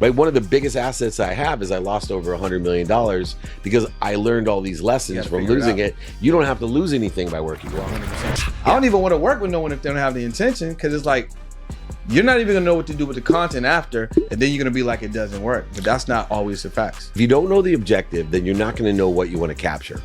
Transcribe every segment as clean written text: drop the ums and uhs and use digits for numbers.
right? One of the biggest assets I have is I lost over $100 million because I learned all these lessons from losing it. You don't have to lose anything by working well. 100%. I don't even want to work with no one if they don't have the intention, because it's like, you're not even gonna know what to do with the content after, and then you're gonna be like, it doesn't work. But that's not always the facts. If you don't know the objective, then you're not gonna know what you want to capture.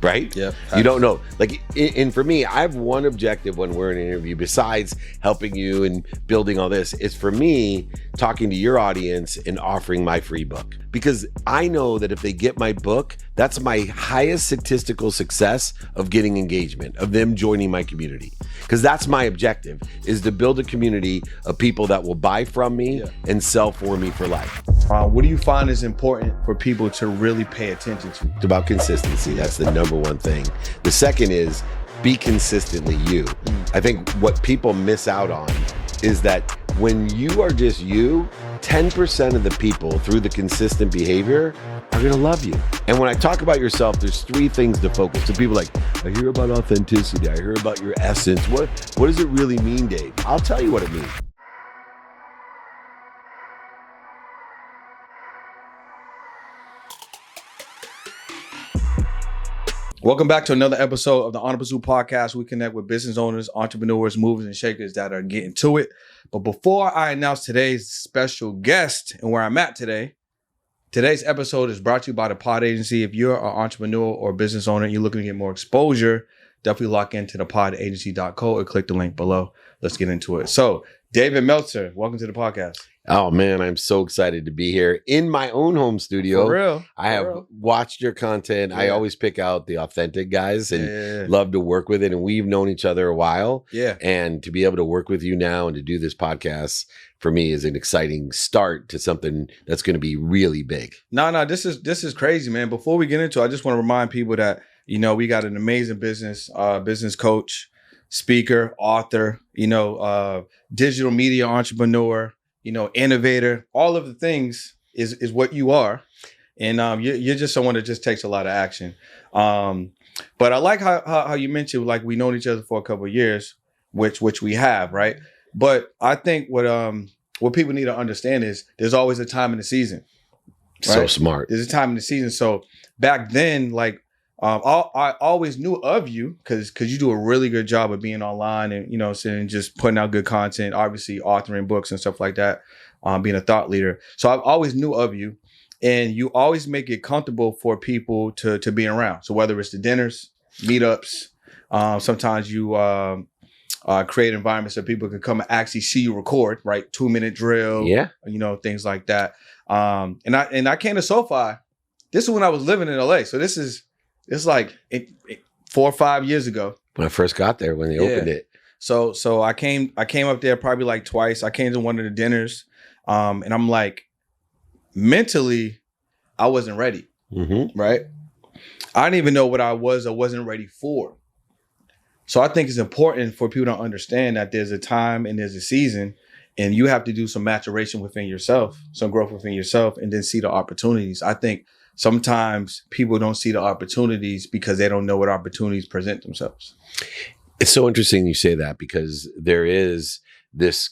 Right? Yeah. You don't know. Like, and for me, I have one objective when we're in an interview besides helping you and building all this. It's for me talking to your audience and offering my free book, because I know that if they get my book, that's my highest statistical success of getting engagement, of them joining my community. Because that's my objective, is to build a community of people that will buy from me and sell for me for life. What do you find is important for people to really pay attention to? It's about consistency. That's the number one thing. The second is be consistently you. I think what people miss out on is that when you are just you, 10% of the people through the consistent behavior are gonna love you. And when I talk about yourself, there's three things to focus. So people are like, I hear about authenticity. I hear about your essence. What does it really mean, Dave? I'll tell you what it means. Welcome back to another episode of the On the Pursuit podcast. We connect with business owners, entrepreneurs, movers, and shakers that are getting to it. But before I announce today's special guest and where I'm at today, today's episode is brought to you by the Pod Agency. If you're an entrepreneur or business owner and you're looking to get more exposure, definitely lock into the podagency.co or click the link below. Let's get into it. So, David Meltzer, welcome to the podcast. Oh man, I'm so excited to be here in my own home studio. For real. I have watched your content. I always pick out the authentic guys and love to work with it. And we've known each other a while. Yeah. And to be able to work with you now and to do this podcast for me is an exciting start to something that's going to be really big. No, this is crazy, man. Before we get into it, I just want to remind people that, you know, we got an amazing business coach, speaker, author, digital media entrepreneur, innovator. All of the things is what you are. And you're just someone that just takes a lot of action. But I like how you mentioned, like, we known each other for a couple of years, which we have, right? But I think what people need to understand is there's always a time in the season. Right? So smart. There's a time in the season. So back then, like, I always knew of you because you do a really good job of being online and, just putting out good content, obviously authoring books and stuff like that, being a thought leader. So I've always knew of you, and you always make it comfortable for people to be around. So whether it's the dinners, meetups, sometimes you create environments so people can come and actually see you record, right? 2-minute drill, things like that. And I came to SoFi. This is when I was living in LA. So it's like 4 or 5 years ago. When I first got there, when they opened it. So I came up there probably like twice. I came to one of the dinners, and I'm like, mentally, I wasn't ready, right? I didn't even know what I was or wasn't ready for. So I think it's important for people to understand that there's a time and there's a season, and you have to do some maturation within yourself, some growth within yourself, and then see the opportunities. I think sometimes people don't see the opportunities because they don't know what opportunities present themselves. It's so interesting you say that, because there is this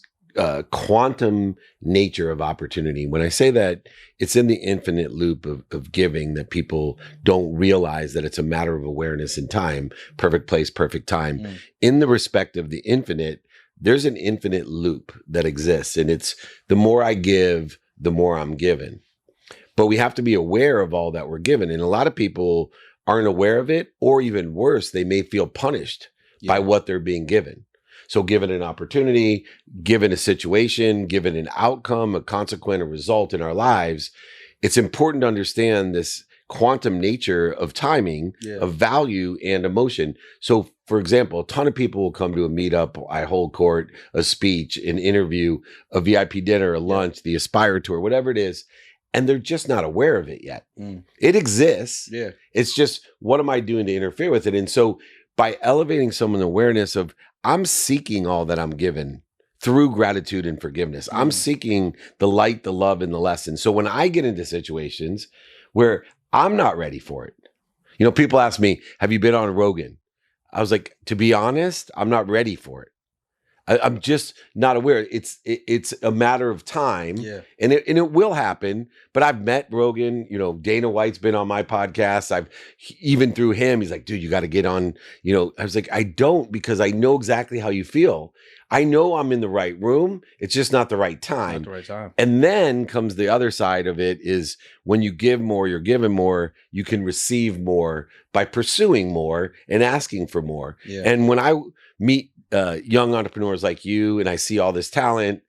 quantum nature of opportunity. When I say that, it's in the infinite loop of giving that people don't realize that it's a matter of awareness and time, perfect place, perfect time. In the respect of the infinite, there's an infinite loop that exists. And it's the more I give, the more I'm given. But we have to be aware of all that we're given. And a lot of people aren't aware of it, or even worse, they may feel punished by what they're being given. So given an opportunity, given a situation, given an outcome, a consequent, a result in our lives, it's important to understand this quantum nature of timing, of value and emotion. So for example, a ton of people will come to a meetup, I hold court, a speech, an interview, a VIP dinner, a lunch, the Aspire Tour, whatever it is. And they're just not aware of it yet. It exists. It's just, what am I doing to interfere with it? And so by elevating someone's awareness of, I'm seeking all that I'm given through gratitude and forgiveness. I'm seeking the light, the love, and the lesson. So when I get into situations where I'm not ready for it, people ask me, have you been on Rogan? I was like, to be honest, I'm not ready for it. I'm just not aware. It's a matter of time, Yeah. and it will happen. But I've met Rogan. You know, Dana White's been on my podcast. Even through him, he's like, dude, you got to get on. You know, I was like, I don't, because I know exactly how you feel. I know I'm in the right room. It's just not the right time. Not the right time. And then comes the other side of it is when you give more, you're given more, you can receive more by pursuing more and asking for more. Yeah. And when I meet young entrepreneurs like you and I see all this talent,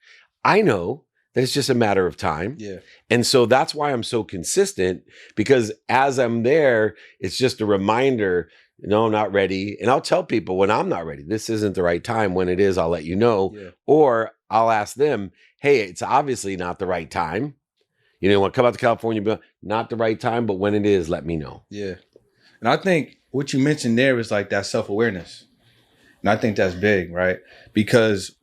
I know that it's just a matter of time. Yeah. And so that's why I'm so consistent, because as I'm there, it's just a reminder, no, I'm not ready. And I'll tell people when I'm not ready, this isn't the right time. When it is, I'll let you know. Yeah. Or I'll ask them, hey, it's obviously not the right time. You know, when I come out to California, but not the right time, but when it is, let me know. Yeah. And I think what you mentioned there is like that self-awareness. And I think that's big, right? Because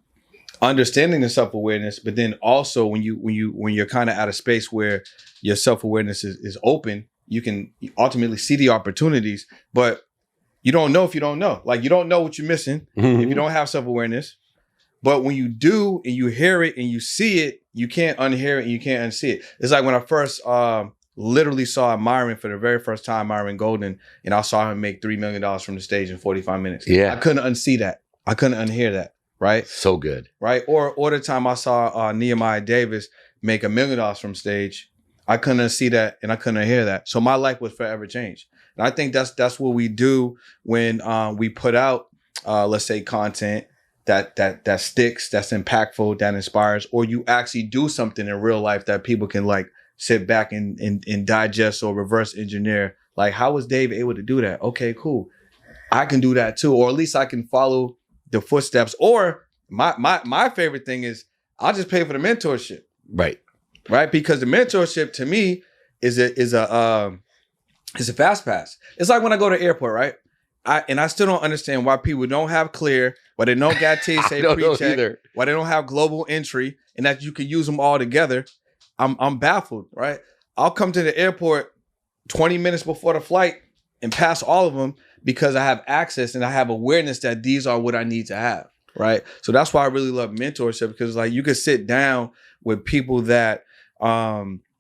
understanding the self-awareness, but then also when you're kind of at a space where your self-awareness is open, you can ultimately see the opportunities, but you don't know if you don't know. Like, you don't know what you're missing if you don't have self-awareness. But when you do and you hear it and you see it, you can't unhear it and you can't unsee it. It's like when I first literally saw Myron for the very first time, Myron Golden, and I saw him make $3 million from the stage in 45 minutes. Yeah. I couldn't unsee that. I couldn't unhear that. Right. So good. Right. Or the time I saw Nehemiah Davis make $1 million from stage, I couldn't see that and I couldn't hear that. So my life was forever changed. And I think that's what we do when we put out, let's say, content that sticks, that's impactful, that inspires, or you actually do something in real life that people can like sit back and digest or reverse engineer. Like, how was Dave able to do that? Okay, cool. I can do that too, or at least I can follow the footsteps. Or my favorite thing is I'll just pay for the mentorship. Right. Right. Because the mentorship to me is a fast pass. It's like when I go to the airport, right? I still don't understand why people don't have clear, why they don't got TSA pre-check, why they don't have global entry, and that you can use them all together. I'm baffled, right? I'll come to the airport 20 minutes before the flight and pass all of them because I have access and I have awareness that these are what I need to have, right? So that's why I really love mentorship, because like you could sit down with people that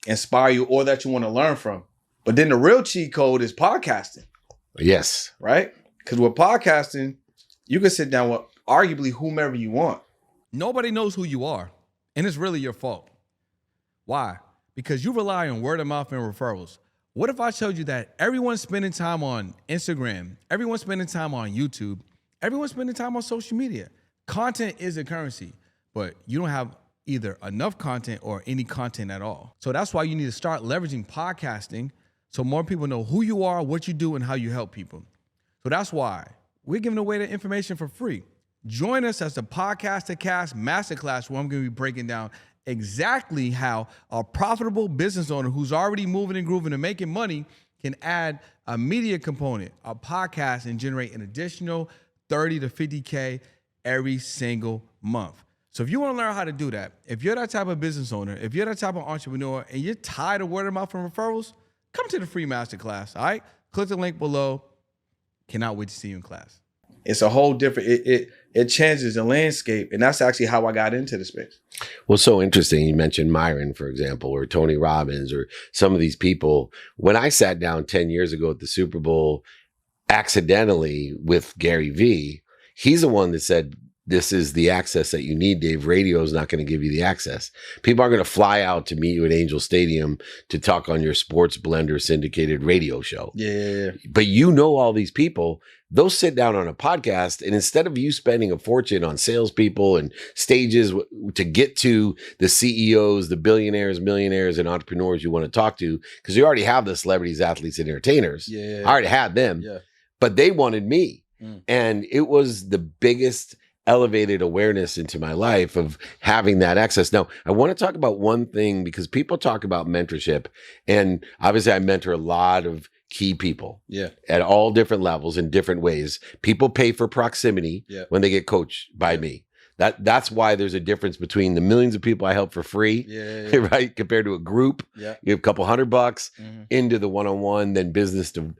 inspire you or that you want to learn from. But then the real cheat code is podcasting. Yes. Right? Because with podcasting, you can sit down with arguably whomever you want. Nobody knows who you are, and it's really your fault. Why? Because you rely on word of mouth and referrals. What if I showed you that everyone's spending time on Instagram, everyone's spending time on YouTube, everyone's spending time on social media? Content is a currency, but you don't have either enough content or any content at all. So that's why you need to start leveraging podcasting so more people know who you are, what you do, and how you help people. So that's why we're giving away the information for free. Join us as the Podcast to Cast Masterclass, where I'm going to be breaking down exactly how a profitable business owner who's already moving and grooving and making money can add a media component, a podcast, and generate an additional 30 to 50K every single month. So if you want to learn how to do that, if you're that type of business owner, if you're that type of entrepreneur, and you're tired of word of mouth and referrals, come to the free masterclass, all right? Click the link below. Cannot wait to see you in class. It's a whole different, it changes the landscape. And that's actually how I got into the space. Well, so interesting. You mentioned Myron, for example, or Tony Robbins, or some of these people. When I sat down 10 years ago at the Super Bowl, accidentally with Gary Vee, he's the one that said, this is the access that you need, Dave. Radio is not going to give you the access. People are going to fly out to meet you at Angel Stadium to talk on your Sports Blender syndicated radio show. Yeah. But you know all these people, they'll sit down on a podcast, and instead of you spending a fortune on salespeople and stages to get to the CEOs, the billionaires, millionaires, and entrepreneurs you want to talk to, because you already have the celebrities, athletes, and entertainers. Yeah. I already had them, but they wanted me. And it was the biggest elevated awareness into my life of having that access. Now, I want to talk about one thing, because people talk about mentorship, and obviously I mentor a lot of key people at all different levels in different ways. People pay for proximity when they get coached by me. That's why there's a difference between the millions of people I help for free, right, compared to a group. You have a couple $100 into the one-on-one, then business to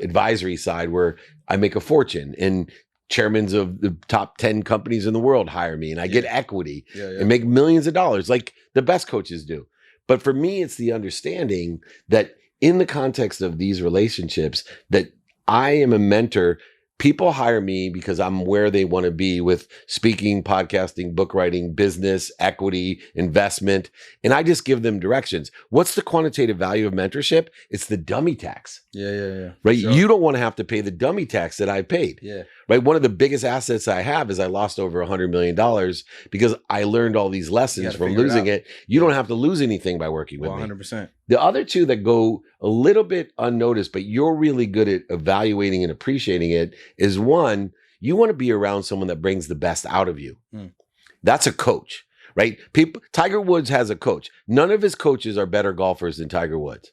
advisory side where I make a fortune. And chairmen of the top 10 companies in the world hire me, and I get equity Yeah. and make millions of dollars like the best coaches do. But for me, it's the understanding that in the context of these relationships, that I am a mentor. People hire me because I'm where they want to be with speaking, podcasting, book writing, business, equity, investment. And I just give them directions. What's the quantitative value of mentorship? It's the dummy tax. Yeah. Right? Sure. You don't want to have to pay the dummy tax that I paid. Yeah. Right? One of the biggest assets I have is I lost over $100 million because I learned all these lessons from losing it. You don't have to lose anything by working with me. 100%. The other two that go a little bit unnoticed, but you're really good at evaluating and appreciating it, is one, you want to be around someone that brings the best out of you. That's a coach, right? Tiger Woods has a coach. None of his coaches are better golfers than Tiger Woods,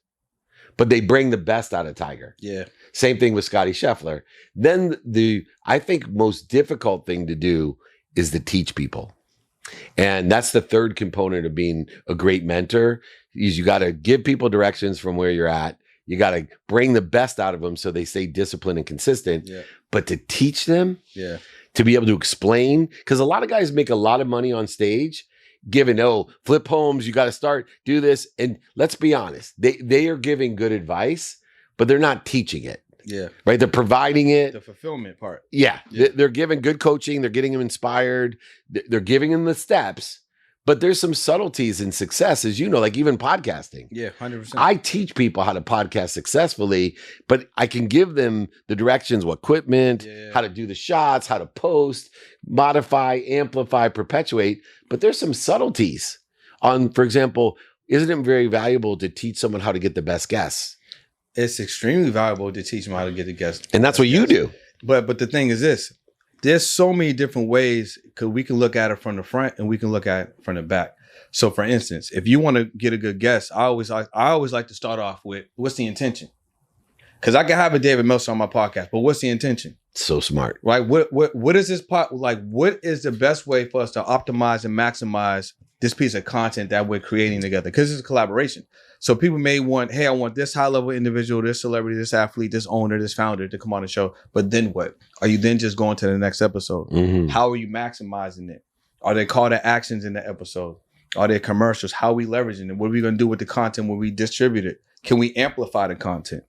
but they bring the best out of Tiger. Yeah. Same thing with Scotty Scheffler. Then I think most difficult thing to do is to teach people. And that's the third component of being a great mentor, is you got to give people directions from where you're at. You got to bring the best out of them so they stay disciplined and consistent. Yeah. But to teach them, Yeah. to be able to explain, because a lot of guys make a lot of money on stage giving, flip homes, you got to start, do this. And let's be honest, they are giving good advice, but they're not teaching it. Yeah. Right? They're providing it. The fulfillment part. Yeah. Yeah. They're giving good coaching. They're getting them inspired. They're giving them the steps. But there's some subtleties in success, as you know, like even podcasting. Yeah, 100%. I teach people how to podcast successfully, but I can give them the directions, what equipment, how to do the shots, how to post, modify, amplify, perpetuate. But there's some subtleties on, for example, isn't it very valuable to teach someone how to get the best guests? It's extremely valuable to teach them how to get the guests. And that's what you do. But the thing is this, there's so many different ways, because we can look at it from the front and we can look at it from the back. So for instance, if you want to get a good guest, I always like to start off with, what's the intention? Because I can have a David Meltzer on my podcast, but what's the intention? So smart. Right? What is this what is the best way for us to optimize and maximize this piece of content that we're creating together? Because it's a collaboration. So people may want, hey, I want this high level individual, this celebrity, this athlete, this owner, this founder to come on the show. But then what? Are you then just going to the next episode? Mm-hmm. How are you maximizing it? Are there call to actions in the episode? Are there commercials? How are we leveraging it? What are we going to do with the content when we distribute it? Can we amplify the content?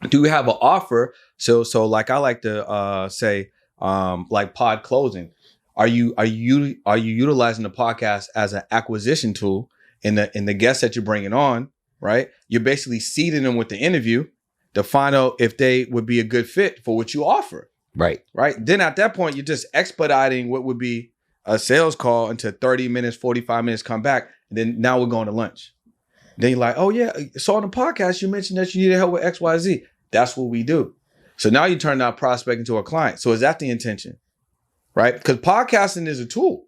Do we have an offer? So like I like to say, like pod closing. Are you utilizing the podcast as an acquisition tool in the guests that you're bringing on, right? You're basically seeding them with the interview to find out if they would be a good fit for what you offer. Right. Right. Then at that point, you're just expediting what would be a sales call into 30 minutes, 45 minutes, come back. And then now we're going to lunch. Then you're like, oh yeah, so on the podcast, you mentioned that you needed help with X, Y, Z. That's what we do. So now you turn that prospect into a client. So is that the intention? Right? Because podcasting is a tool.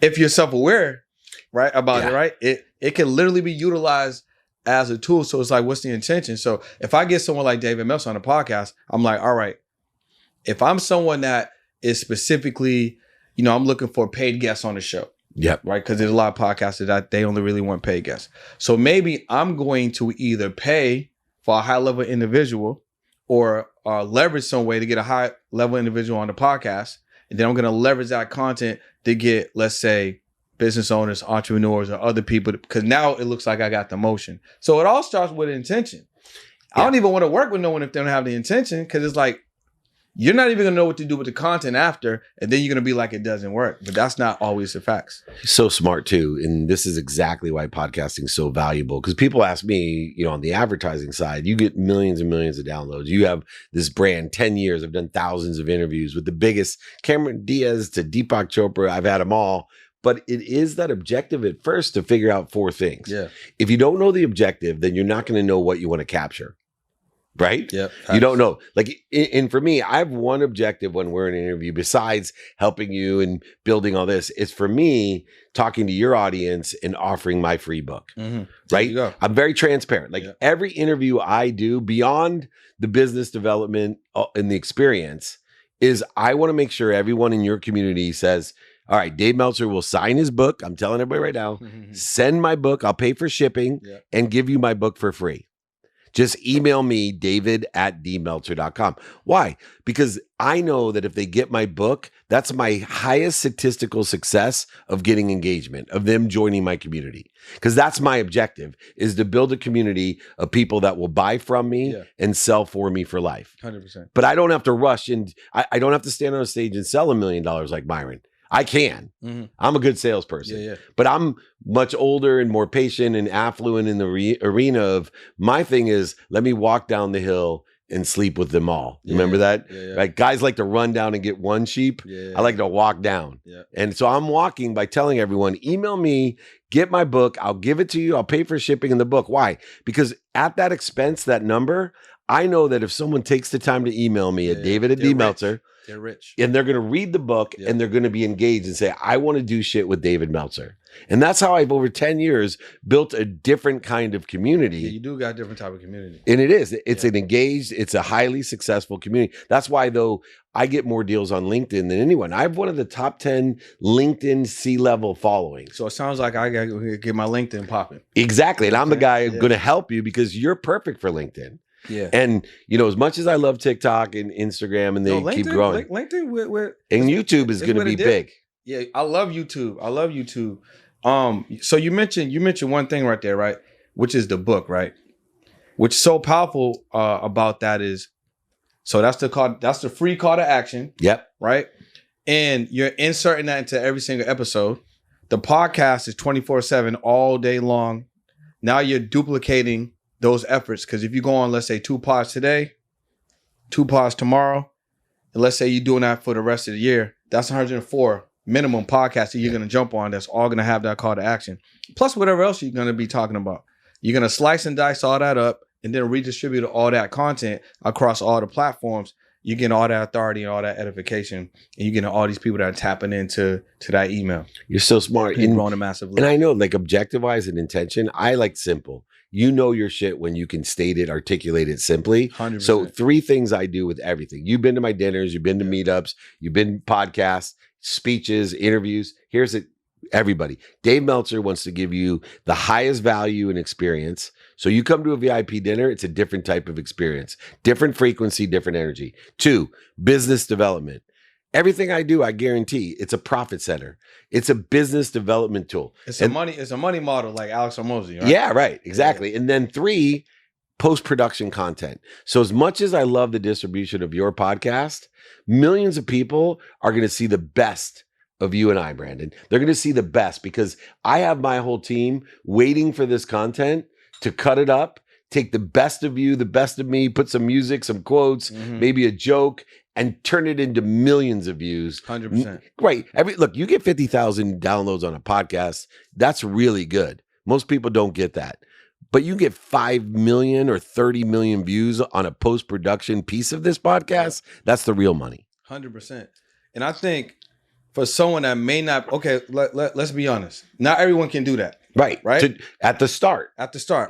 If you're self-aware, right, about it, right? It can literally be utilized as a tool. So it's like, what's the intention? So if I get someone like David Meltzer on the podcast, I'm like, all right, if I'm someone that is specifically, I'm looking for paid guests on the show. Yep. Right? Because there's a lot of podcasters that they only really want paid guests. So maybe I'm going to either pay for a high level individual or leverage some way to get a high level individual on the podcast. And then I'm going to leverage that content to get, let's say, business owners, entrepreneurs, or other people, because now it looks like I got the motion. So it all starts with intention. I don't even want to work with no one if they don't have the intention, because it's like, you're not even going to know what to do with the content after, and then you're going to be like, it doesn't work. But that's not always the facts. So smart too. And this is exactly why podcasting is so valuable. Because people ask me, on the advertising side, you get millions and millions of downloads. You have this brand, 10 years. I've done thousands of interviews with the biggest, Cameron Diaz to Deepak Chopra. I've had them all. But it is that objective at first to figure out four things. Yeah. If you don't know the objective, then you're not going to know what you want to capture. Right? Yep. You don't know. Like, and for me, I have one objective when we're in an interview, besides helping you and building all this, is for me talking to your audience and offering my free book. Mm-hmm. Right? I'm very transparent. Like every interview I do beyond the business development and the experience is I want to make sure everyone in your community says, all right, Dave Meltzer will sign his book. I'm telling everybody right now, send my book. I'll pay for shipping and give you my book for free. Just email me, david@dmeltzer.com. Why? Because I know that if they get my book, that's my highest statistical success of getting engagement, of them joining my community. Because that's my objective, is to build a community of people that will buy from me and sell for me for life. 100%. But I don't have to rush, and I don't have to stand on a stage and sell $1 million like Myron. I can. I'm a good salesperson. But I'm much older and more patient and affluent in the arena of my thing is, let me walk down the hill and sleep with them all. Remember that? Right? Guys like to run down and get one sheep. I like to walk down. And so I'm walking by telling everyone, email me, get my book. I'll give it to you. I'll pay for shipping in the book. Why? Because at that expense, that number, I know that if someone takes the time to email me at David@dmeltzer, they're rich. And they're going to read the book and they're going to be engaged and say, I want to do shit with David Meltzer. And that's how I've over 10 years built a different kind of community. Yeah, you do got a different type of community. And it is. It's an engaged, it's a highly successful community. That's why, though, I get more deals on LinkedIn than anyone. I have one of the top 10 LinkedIn C-level followings. So it sounds like I got to get my LinkedIn popping. Exactly. And I'm the guy going to help you because you're perfect for LinkedIn. And as much as I love TikTok and Instagram and they keep growing, LinkedIn and YouTube is going to be big. Yeah, I love YouTube. So you mentioned one thing right there, right? Which is the book, right? Which is so powerful about that is, so that's the free call to action. Yep. Right. And you're inserting that into every single episode. The podcast is 24/7 all day long. Now you're duplicating those efforts, because if you go on, let's say 2 pods today, 2 pods tomorrow, and let's say you're doing that for the rest of the year, that's 104 minimum podcasts that you're going to jump on that's all going to have that call to action. Plus whatever else you're going to be talking about. You're going to slice and dice all that up and then redistribute all that content across all the platforms. You're getting all that authority and all that edification, and you're getting all these people that are tapping into that email. You're so smart. You're growing a massive And I know, like, objective-wise and intention, I like simple. You know your shit when you can state it, articulate it simply. 100%. So 3 things I do with everything. You've been to my dinners, you've been to meetups, you've been podcasts, speeches, interviews. Here's it, everybody. Dave Meltzer wants to give you the highest value and experience. So you come to a VIP dinner, it's a different type of experience, different frequency, different energy. 2, business development. Everything I do, I guarantee it's a profit center. It's a business development tool. It's a money model like Alex Hormozi, right? Yeah, right. Exactly. And then 3, post-production content. So as much as I love the distribution of your podcast, millions of people are going to see the best of you and I, Brandon. They're going to see the best because I have my whole team waiting for this content to cut it up, take the best of you, the best of me, put some music, some quotes, maybe a joke, and turn it into millions of views. 100%. Right. Look, you get 50,000 downloads on a podcast. That's really good. Most people don't get that. But you get 5 million or 30 million views on a post-production piece of this podcast. That's the real money. 100%. And I think for someone that may not, okay, let's be honest. Not everyone can do that. Right. Right. At the start.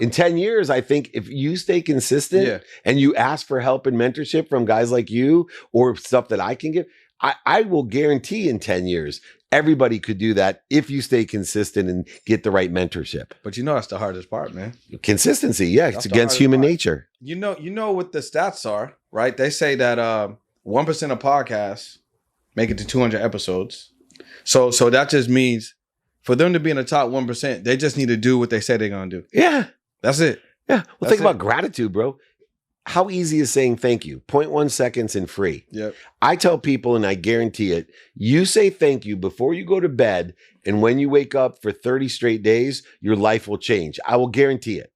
In 10 years, I think if you stay consistent and you ask for help and mentorship from guys like you or stuff that I can give, I will guarantee in 10 years, everybody could do that if you stay consistent and get the right mentorship. But that's the hardest part, man. Consistency. Yeah. It's against human nature. You know what the stats are, right? They say that 1% of podcasts make it to 200 episodes. So that just means for them to be in the top 1%, they just need to do what they say they're going to do. Yeah. That's it. Yeah. Well, think about gratitude, bro. How easy is saying thank you? 0.1 seconds and free. Yep. I tell people, and I guarantee it, you say thank you before you go to bed, and when you wake up for 30 straight days, your life will change. I will guarantee it.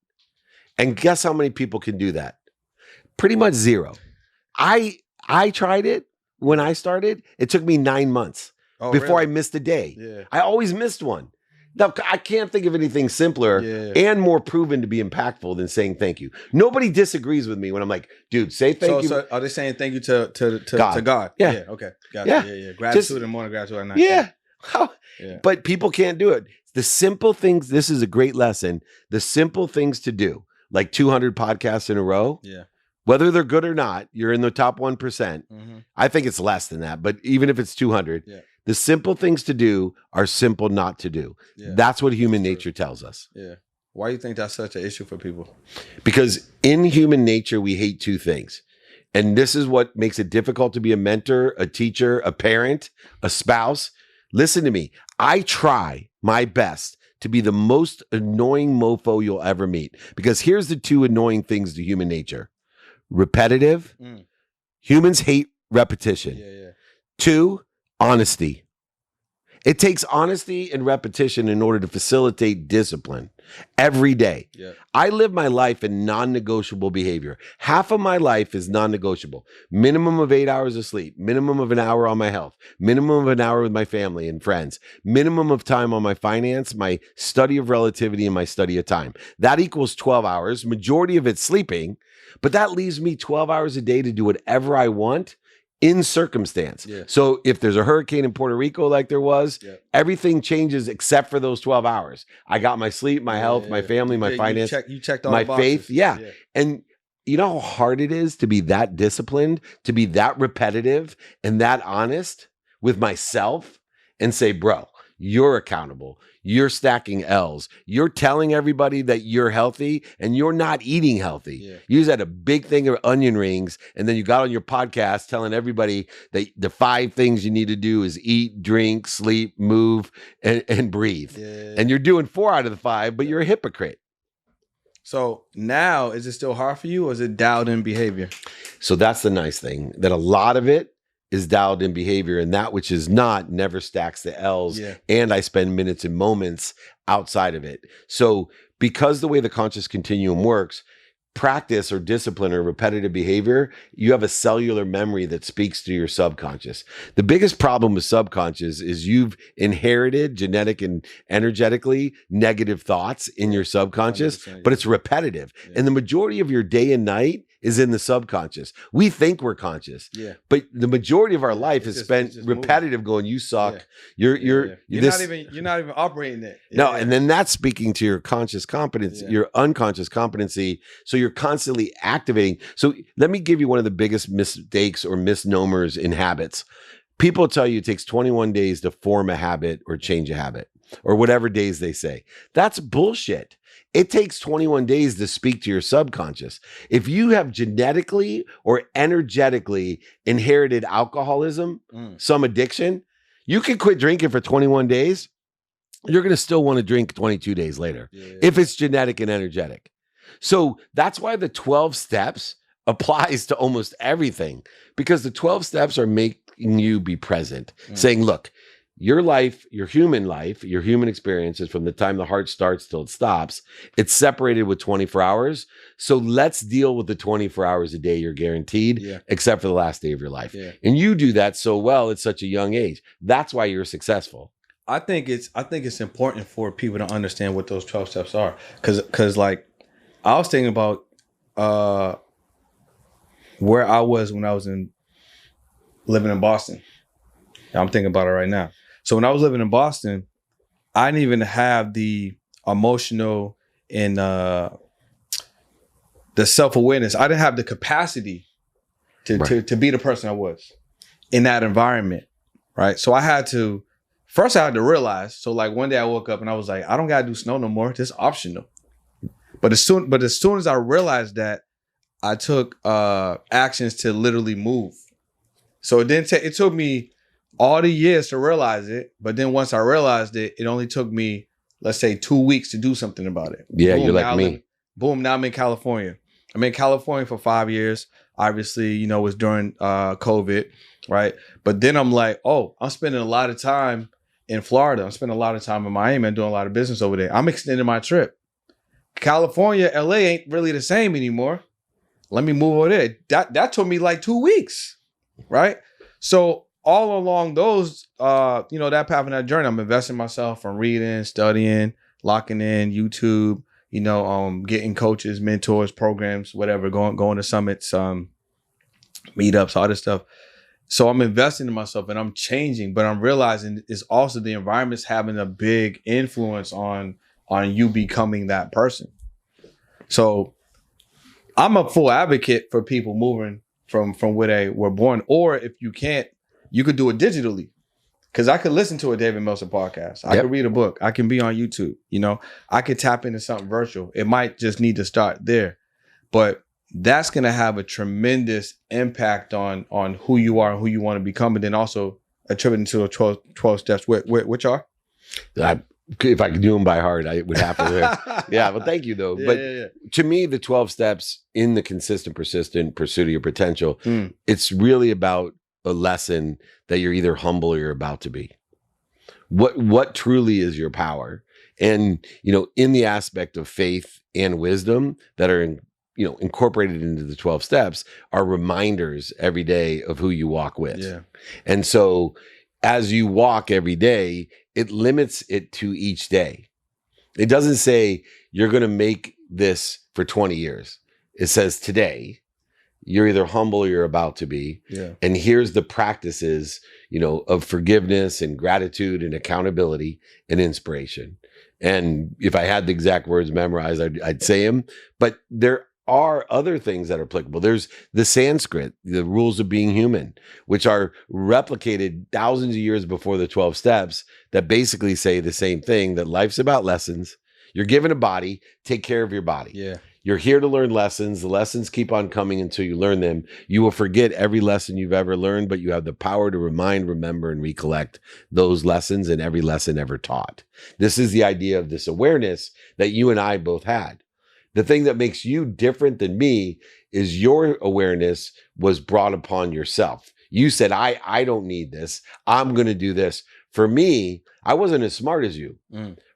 And guess how many people can do that? Pretty much 0. I tried it when I started. It took me 9 months. Before I missed a day. Yeah. I always missed one. Now, I can't think of anything simpler and more proven to be impactful than saying thank you. Nobody disagrees with me when I'm like, dude, say thank you. So are they saying thank you to God? Yeah. Okay. Got it. Yeah. Gratitude and more gratitude at night. Yeah. But people can't do it. The simple things, this is a great lesson. The simple things to do, like 200 podcasts in a row. Yeah. Whether they're good or not, you're in the top 1%. Mm-hmm. I think it's less than that, but even if it's 200, the simple things to do are simple not to do. Yeah. That's what human nature tells us. Yeah. Why do you think that's such an issue for people? Because in human nature, we hate two things. And this is what makes it difficult to be a mentor, a teacher, a parent, a spouse. Listen to me. I try my best to be the most annoying mofo you'll ever meet. Because here's the two annoying things to human nature. Repetitive. Humans hate repetition. Yeah. 2, honesty. It takes honesty and repetition in order to facilitate discipline every day. Yeah. I live my life in non-negotiable behavior. Half of my life is non-negotiable. Minimum of 8 hours of sleep, minimum of an hour on my health, minimum of an hour with my family and friends, minimum of time on my finance, my study of relativity, and my study of time. That equals 12 hours, majority of it sleeping, but that leaves me 12 hours a day to do whatever I want in circumstance. Yeah. So if there's a hurricane in Puerto Rico like there was, everything changes except for those 12 hours. I got my sleep, my health, my family, my finance, you checked all my the boxes. faith. Yeah. And you know how hard it is to be that disciplined, to be that repetitive and that honest with myself and say, bro, you're accountable. You're stacking L's. You're telling everybody that you're healthy and you're not eating healthy. Yeah. You just had a big thing of onion rings and then you got on your podcast telling everybody that the 5 things you need to do is eat, drink, sleep, move, and breathe. Yeah. And you're doing 4 out of the 5, but you're a hypocrite. So now, is it still hard for you or is it dialed in behavior? So that's the nice thing, that a lot of it is dialed in behavior, and that which is not never stacks the L's. Yeah. And I spend minutes and moments outside of it. So because the way the conscious continuum works, practice or discipline or repetitive behavior, you have a cellular memory that speaks to your subconscious. The biggest problem with subconscious is you've inherited genetic and energetically negative thoughts in your subconscious, but it's repetitive. Yeah. And the majority of your day and night is in the subconscious. We think we're conscious, but the majority of our life is spent repetitive moving. Going, you suck. You're not even operating it. And then that's speaking to your conscious competence, your unconscious competency. So you're constantly activating. So let me give you one of the biggest mistakes or misnomers in habits. People tell you it takes 21 days to form a habit or change a habit or whatever days they say. That's bullshit. It takes 21 days to speak to your subconscious. If you have genetically or energetically inherited alcoholism, some addiction, you can quit drinking for 21 days. You're going to still want to drink 22 days later if it's genetic and energetic. So that's why the 12 steps applies to almost everything, because the 12 steps are making you be present, saying, look, your life, your human experiences from the time the heart starts till it stops, it's separated with 24 hours. So let's deal with the 24 hours a day you're guaranteed, except for the last day of your life. Yeah. And you do that so well at such a young age. That's why you're successful. I think it's important for people to understand what those 12 steps are. Cause like I was thinking about where I was when I was living in Boston. I'm thinking about it right now. So when I was living in Boston, I didn't even have the emotional and the self-awareness. I didn't have the capacity to be the person I was in that environment, right? So I had to realize. So like one day I woke up and I was like, I don't gotta do snow no more. It's optional. But as soon as I realized that, I took actions to literally move. So it took me all the years to realize it, but then once I realized it, it only took me, let's say, 2 weeks to do something about it. Yeah, boom, you're like me. Now I'm in California. I'm in California for 5 years. Obviously, it was during COVID, right? But then I'm like, oh, I'm spending a lot of time in Florida. I'm spending a lot of time in Miami. I'm doing a lot of business over there. I'm extending my trip. California, LA ain't really the same anymore. Let me move over there. That took me like 2 weeks, right? So all along those, that path and that journey, I'm investing in myself from reading, studying, locking in, YouTube, getting coaches, mentors, programs, whatever, going to summits, meetups, all this stuff. So I'm investing in myself and I'm changing, but I'm realizing it's also the environment's having a big influence on you becoming that person. So I'm a full advocate for people moving from where they were born, or if you can't, you could do it digitally. Because I could listen to a David Meltzer podcast. I could read a book. I can be on YouTube. You know, I could tap into something virtual. It might just need to start there. But that's going to have a tremendous impact on who you are and who you want to become. And then also attributing to the 12 steps, which are? If I could do them by heart, I would have to. Yeah, well, thank you, though. To me, the 12 steps in the consistent, persistent pursuit of your potential, it's really about a lesson that you're either humble or you're about to be. What truly is your power? And, in the aspect of faith and wisdom that are incorporated into the 12 steps are reminders every day of who you walk with. Yeah. And so as you walk every day, it limits it to each day. It doesn't say you're going to make this for 20 years. It says today, you're either humble or you're about to be. Yeah. And here's the practices, of forgiveness and gratitude and accountability and inspiration. And if I had the exact words memorized, I'd say them. But there are other things that are applicable. There's the Sanskrit, the rules of being human, which are replicated thousands of years before the 12 steps that basically say the same thing, that life's about lessons. You're given a body, take care of your body. Yeah. You're here to learn lessons. The lessons keep on coming until you learn them. You will forget every lesson you've ever learned, but you have the power to remind, remember, and recollect those lessons and every lesson ever taught. This is the idea of this awareness that you and I both had. The thing that makes you different than me is your awareness was brought upon yourself. You said, I don't need this. I'm going to do this. For me, I wasn't as smart as you,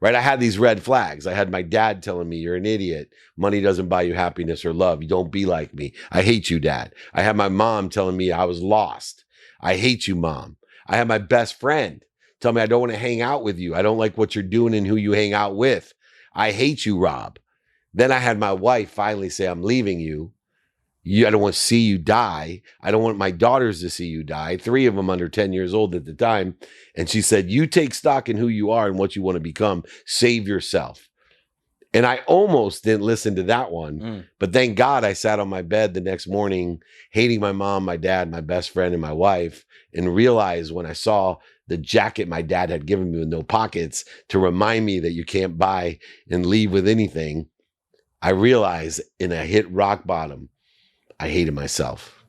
right? I had these red flags. I had my dad telling me, you're an idiot. Money doesn't buy you happiness or love. You don't be like me. I hate you, Dad. I had my mom telling me I was lost. I hate you, Mom. I had my best friend tell me I don't want to hang out with you. I don't like what you're doing and who you hang out with. I hate you, Rob. Then I had my wife finally say, I'm leaving you. I don't want to see you die. I don't want my daughters to see you die. 3 of them under 10 years old at the time. And she said, you take stock in who you are and what you want to become. Save yourself. And I almost didn't listen to that one. But thank God I sat on my bed the next morning, hating my mom, my dad, my best friend, and my wife, and realized when I saw the jacket my dad had given me with no pockets to remind me that you can't buy and leave with anything, I realized in a hit rock bottom, I hated myself.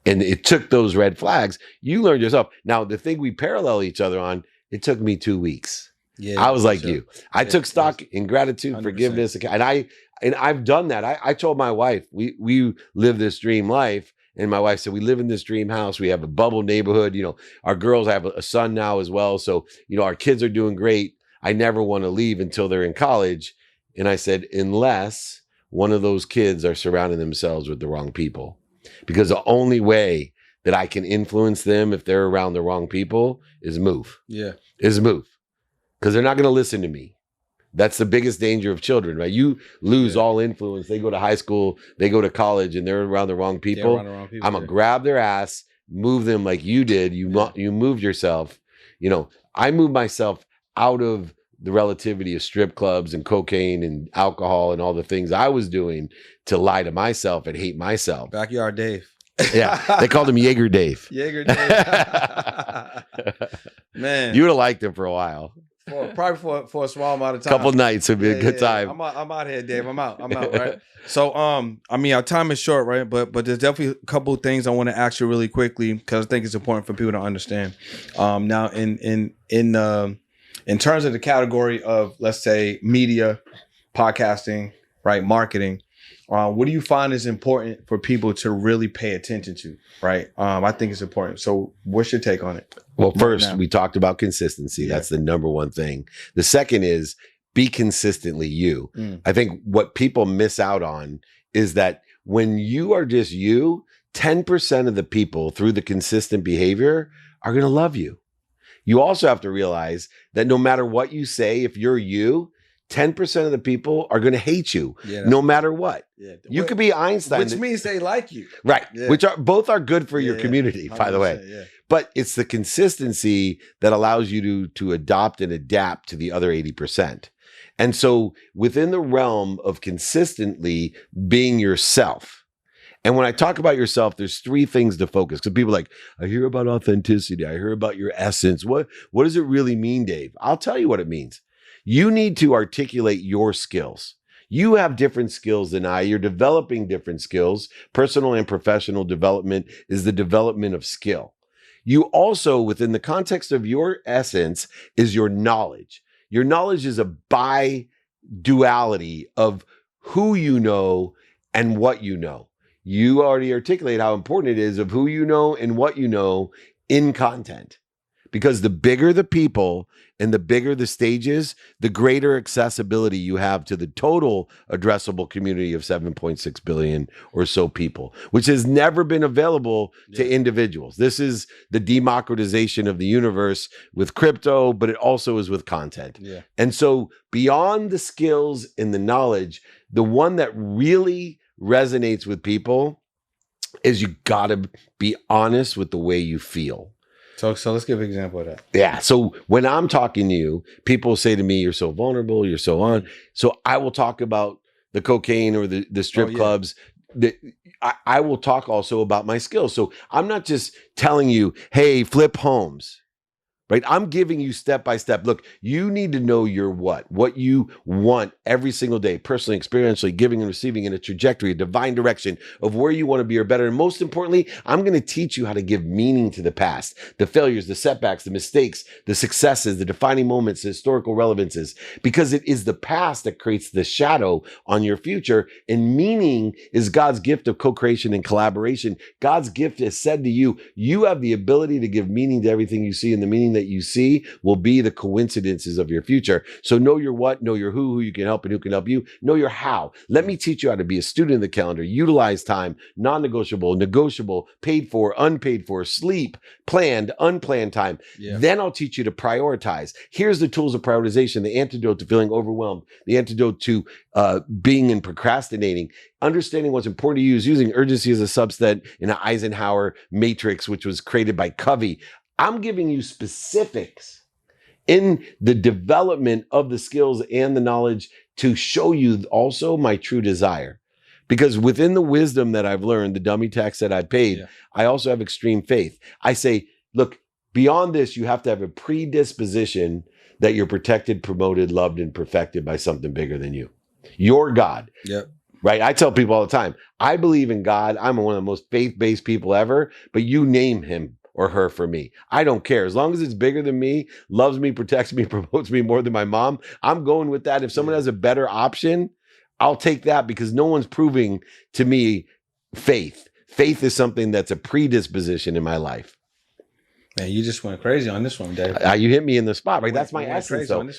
And it took those red flags. You learned yourself. Now, the thing we parallel each other on, it took me 2 weeks. Yeah, I was like you. I took stock in gratitude, 100%. Forgiveness. And I've done that. I told my wife, we live this dream life. And my wife said, we live in this dream house. We have a bubble neighborhood. Our girls, I have a son now as well. So, our kids are doing great. I never want to leave until they're in college. And I said, unless one of those kids are surrounding themselves with the wrong people. Because the only way that I can influence them if they're around the wrong people is move. Yeah. Is move. Because they're not going to listen to me. That's the biggest danger of children, right? You lose all influence. They go to high school, they go to college, and they're around the wrong people. I'm going to grab their ass, move them like you did. You moved yourself. I moved myself out of the relativity of strip clubs and cocaine and alcohol and all the things I was doing to lie to myself and hate myself. Backyard Dave. Yeah, they called him Jaeger Dave. Jaeger Dave. Man. You would have liked him for a while. Probably for a small amount of time. Couple nights would be a good time. I'm out here, Dave. I'm out, right? So, our time is short, right? But there's definitely a couple of things I want to ask you really quickly because I think it's important for people to understand. Now, in terms of the category of, let's say, media, podcasting, right, marketing, what do you find is important for people to really pay attention to, right? I think it's important. So what's your take on it? Well, first, we talked about consistency. Yeah. That's the number one thing. The second is be consistently you. I think what people miss out on is that when you are just you, 10% of the people through the consistent behavior are going to love you. You also have to realize that no matter what you say, if you're you, 10% of the people are going to hate you no matter what. Yeah. You could be Einstein. Which means they like you. Right. Yeah. Which are both are good for your community, by the way. Yeah. But it's the consistency that allows you to adopt and adapt to the other 80%. And so within the realm of consistently being yourself And when I talk about yourself, there's three things to focus. Because people are like, I hear about authenticity. I hear about your essence. What does it really mean, Dave? I'll tell you what it means. You need to articulate your skills. You have different skills than I. You're developing different skills. Personal and professional development is the development of skill. You also, within the context of your essence, is your knowledge. Your knowledge is a bi-duality of who you know and what you know. You already articulate how important it is of who you know and what you know in content. Because the bigger the people and the bigger the stages, the greater accessibility you have to the total addressable community of 7.6 billion or so people, which has never been available to individuals. This is the democratization of the universe with crypto, but it also is with content. Yeah. And so beyond the skills and the knowledge, the one that really resonates with people is you gotta be honest with the way you feel. So let's give an example of that. Yeah. So when I'm talking to you, people say to me, you're so vulnerable, you're so on. So I will talk about the cocaine or the strip clubs. I will talk also about my skills. So I'm not just telling you, hey, flip homes. Right? I'm giving you step by step. Look, you need to know your what you want every single day, personally, experientially, giving and receiving in a trajectory, a divine direction of where you want to be or better. And most importantly, I'm going to teach you how to give meaning to the past, the failures, the setbacks, the mistakes, the successes, the defining moments, the historical relevances, because it is the past that creates the shadow on your future. And meaning is God's gift of co-creation and collaboration. God's gift has said to you, you have the ability to give meaning to everything you see, and the meaning that you see will be the coincidences of your future. So know your what, know your who you can help and who can help you, know your how. Let me teach you how to be a student of the calendar, utilize time, non-negotiable, negotiable, paid for, unpaid for, sleep, planned, unplanned time. Yeah. Then I'll teach you to prioritize. Here's the tools of prioritization, the antidote to feeling overwhelmed, the antidote to being and procrastinating. Understanding what's important to you is using urgency as a subset in an Eisenhower matrix, which was created by Covey. I'm giving you specifics in the development of the skills and the knowledge to show you also my true desire. Because within the wisdom that I've learned, the dummy tax that I paid, I also have extreme faith. I say, look, beyond this, you have to have a predisposition that you're protected, promoted, loved, and perfected by something bigger than you. Your God. Yep. Right? I tell people all the time, I believe in God. I'm one of the most faith-based people ever, but you name him or her for me. I don't care. As long as it's bigger than me, loves me, protects me, promotes me more than my mom, I'm going with that. If someone has a better option, I'll take that, because no one's proving to me faith. Faith is something that's a predisposition in my life. Man, you just went crazy on this one, Dave. You hit me in the spot, right? That's my essence, though.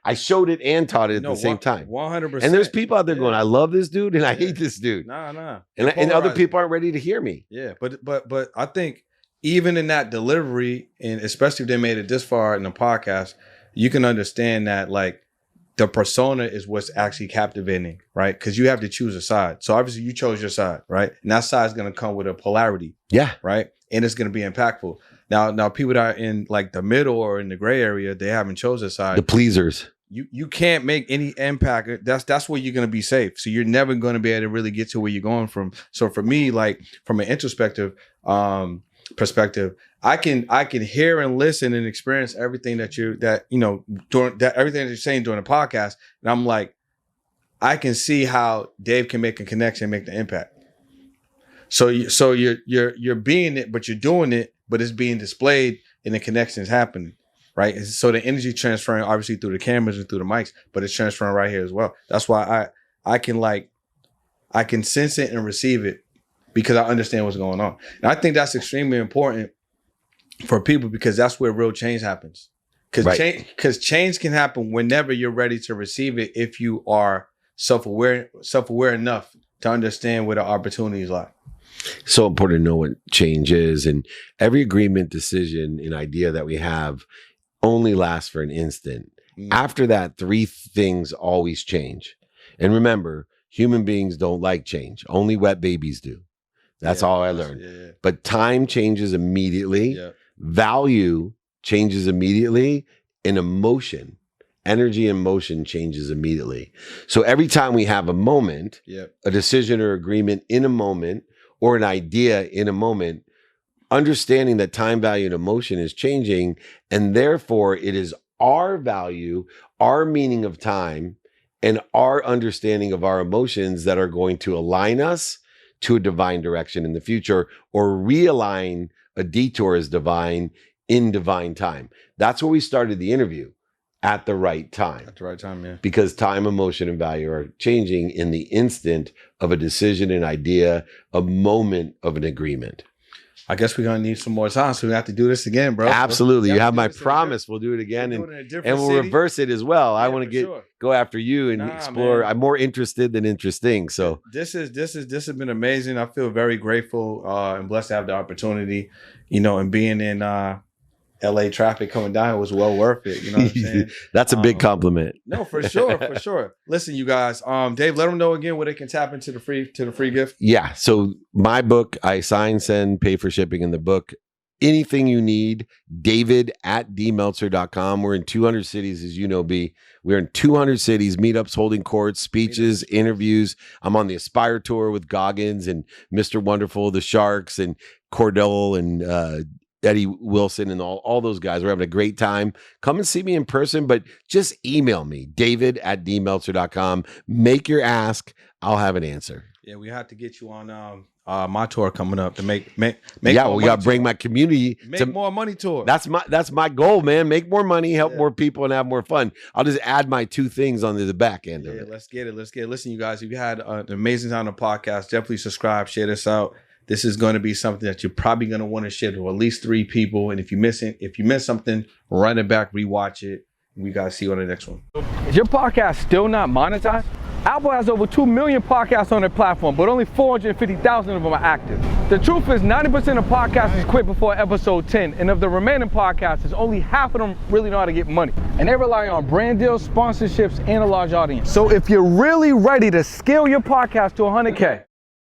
I showed it and taught it at the same time. 100%. And there's people out there going, I love this dude and I hate this dude. Nah. And other people aren't ready to hear me. Yeah, but I think even in that delivery, and especially if they made it this far in the podcast, you can understand that like the persona is what's actually captivating, right? Because you have to choose a side. So obviously you chose your side, right? And that side is going to come with a polarity. Yeah. Right. And it's going to be impactful. Now people that are in like the middle or in the gray area, they haven't chosen a side. The pleasers. You can't make any impact. That's where you're going to be safe. So you're never going to be able to really get to where you're going from. So for me, like from an introspective perspective, I can hear and listen and experience everything everything that you're saying during the podcast, and I'm like, I can see how Dave can make a connection, make the impact. So you're being it, but you're doing it, but it's being displayed, and the connection is happening, right? And so the energy transferring obviously through the cameras and through the mics, but it's transferring right here as well. That's why I can sense it and receive it, because I understand what's going on. And I think that's extremely important for people, because that's where real change happens. Because change can happen whenever you're ready to receive it, if you are self-aware enough to understand where the opportunities lie. So important to know what change is. And every agreement, decision, and idea that we have only lasts for an instant. After that, three things always change. And remember, human beings don't like change. Only wet babies do. That's all I learned. Yeah. But time changes immediately. Yeah. Value changes immediately. And emotion, energy and motion changes immediately. So every time we have a moment, a decision or agreement in a moment, or an idea in a moment, understanding that time, value, and emotion is changing, and therefore it is our value, our meaning of time, and our understanding of our emotions that are going to align us to a divine direction in the future, or realign a detour as divine in divine time. That's where we started the interview, at the right time. At the right time, yeah. Because time, emotion, and value are changing in the instant of a decision, an idea, a moment of an agreement. I guess we're gonna need some more time, so we have to do this again, bro. Absolutely. You have my promise. We'll do it again, and we'll reverse it as well. I want to go after you and explore. Man. I'm more interested than interesting. So this has been amazing. I feel very grateful and blessed to have the opportunity, and being in LA traffic coming down was well worth it. You know what I'm saying? That's a big compliment. No, for sure, for sure. Listen, you guys, Dave, let them know again where they can tap into the free gift. Yeah. So my book, I sign, send, pay for shipping in the book. Anything you need, david@dmeltzer.com. We're in 200 cities, as you know, B. We're in 200 cities, meetups, holding courts, speeches, interviews. I'm on the Aspire Tour with Goggins and Mr. Wonderful, the Sharks, and Cordell, and Eddie Wilson, and all those guys. We're having a great time. Come and see me in person, but just email me, david@dmeltzer.com. Make your ask. I'll have an answer. Yeah, we have to get you on my tour coming up to make yeah, we got to bring my community to more money tour. That's my goal, man. Make more money, help more people, and have more fun. I'll just add my 2 things onto the back end of it. Let's get it. Listen, you guys, if you had an amazing time on the podcast, definitely subscribe, share this out. This is going to be something that you're probably going to want to share to at least 3 people. And if you miss something, run it back, rewatch it. We got to see you on the next one. Is your podcast still not monetized? Apple has over 2 million podcasts on their platform, but only 450,000 of them are active. The truth is 90% of podcasts quit before episode 10. And of the remaining podcasts, only half of them really know how to get money. And they rely on brand deals, sponsorships, and a large audience. So if you're really ready to scale your podcast to 100K,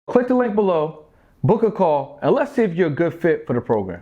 click the link below, book a call, and let's see if you're a good fit for the program.